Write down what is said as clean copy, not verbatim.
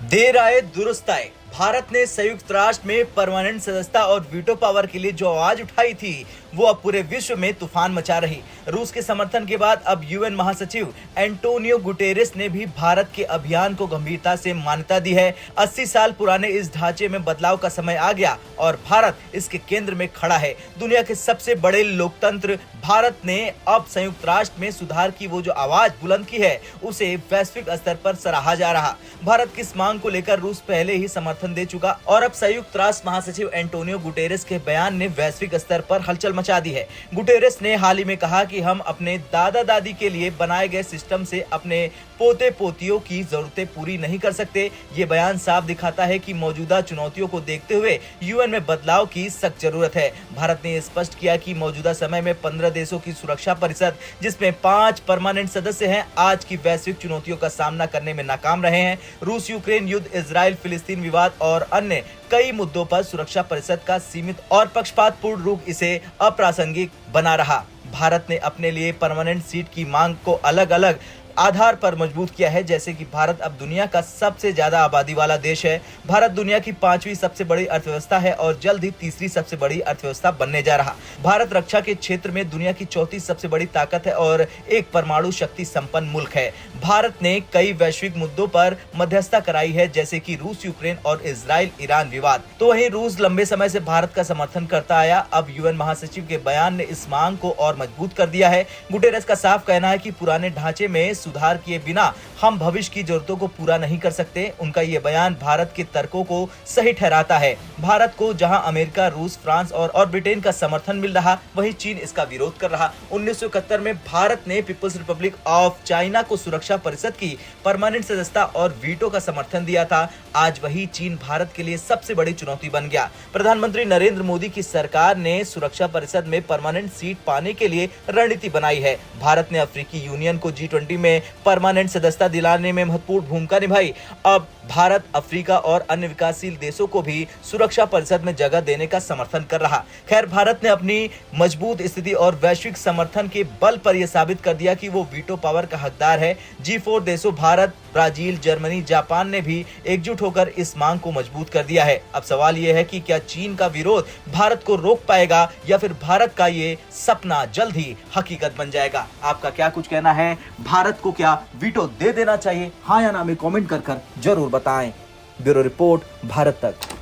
देर आए दुरुस्त आए। भारत ने संयुक्त राष्ट्र में परमानेंट सदस्यता और वीटो पावर के लिए जो आवाज उठाई थी वो अब पूरे विश्व में तूफान मचा रही। रूस के समर्थन के बाद अब यूएन महासचिव एंटोनियो गुटेरेस ने भी भारत के अभियान को गंभीरता से मान्यता दी है। 80 साल पुराने इस ढांचे में बदलाव का समय आ गया और भारत इसके केंद्र में खड़ा है। दुनिया के सबसे बड़े लोकतंत्र भारत ने अब संयुक्त राष्ट्र में सुधार की वो जो आवाज बुलंद की है उसे वैश्विक स्तर पर सराहा जा रहा। भारत की इस मांग को लेकर रूस पहले ही समर्थन दे चुका और अब संयुक्त राष्ट्र महासचिव एंटोनियो गुटेरेस के बयान ने वैश्विक स्तर पर हलचल मचा दी है। गुटेरेस ने हाल ही में कहा कि हम अपने दादा दादी के लिए बनाए गए सिस्टम से अपने पोते पोतियों की जरूरतें पूरी नहीं कर सकते। ये बयान साफ दिखाता है कि मौजूदा चुनौतियों को देखते हुए यूएन में बदलाव की सख्त जरूरत है। भारत ने स्पष्ट किया कि मौजूदा समय में 15 देशों की सुरक्षा परिषद जिसमें 5 परमानेंट सदस्य हैं आज की वैश्विक चुनौतियों का सामना करने में नाकाम रहे हैं। रूस यूक्रेन युद्ध, इजराइल फिलिस्तीन विवाद और अन्य कई मुद्दों पर सुरक्षा परिषद का सीमित और पक्षपातपूर्ण रूप इसे अप्रासंगिक बना रहा। भारत ने अपने लिए परमानेंट सीट की मांग को अलग अलग आधार पर मजबूत किया है, जैसे कि भारत अब दुनिया का सबसे ज्यादा आबादी वाला देश है। भारत दुनिया की 5वीं सबसे बड़ी अर्थव्यवस्था है और जल्द ही तीसरी सबसे बड़ी अर्थव्यवस्था बनने जा रहा। भारत रक्षा के क्षेत्र में दुनिया की 34 सबसे बड़ी ताकत है और एक परमाणु शक्ति संपन्न मुल्क है। भारत ने कई वैश्विक मुद्दों पर मध्यस्थता कराई है, जैसे कि रूस यूक्रेन और इजराइल ईरान विवाद। तो वहीं रूस लंबे समय से भारत का समर्थन करता आया। अब यूएन महासचिव के बयान ने इस मांग को और मजबूत कर दिया है। गुटेरेस का साफ कहना है कि पुराने ढांचे में सुधार किए बिना हम भविष्य की जरूरतों को पूरा नहीं कर सकते। उनका ये बयान भारत के तर्कों को सही ठहराता है। भारत को जहां अमेरिका, रूस, फ्रांस और ब्रिटेन का समर्थन मिल रहा, वहीं चीन इसका विरोध कर रहा। 1971 में भारत ने पीपल्स रिपब्लिक ऑफ चाइना को सुरक्षा परिषद की परमानेंट सदस्यता और वीटो का समर्थन दिया था। आज वही चीन भारत के लिए सबसे बड़ी चुनौती बन गया। प्रधानमंत्री नरेंद्र मोदी की सरकार ने सुरक्षा परिषद में परमानेंट सीट पाने के लिए रणनीति बनाई है। भारत ने अफ्रीकी यूनियन को G20 में परमानेंट सदस्यता दिलाने में महत्वपूर्ण भूमिका निभाई। अब भारत अफ्रीका और अन्य विकासशील देशों को भी सुरक्षा परिषद में जगह देने का समर्थन कर रहा। खैर, भारत ने अपनी मजबूत स्थिति और वैश्विक समर्थन के बल पर यह साबित कर दिया कि वो वीटो पावर का हकदार है। G4 देशों भारत, ब्राजील, जर्मनी, जापान ने भी एकजुट होकर इस मांग को मजबूत कर दिया है। अब सवाल यह है कि क्या चीन का विरोध भारत को रोक पाएगा या फिर भारत का ये सपना जल्द ही हकीकत बन जाएगा। आपका क्या कुछ कहना है? भारत को क्या वीटो दे देना चाहिए? हाँ या ना में कमेंट कर जरूर बताएं। ब्यूरो रिपोर्ट, भारत तक।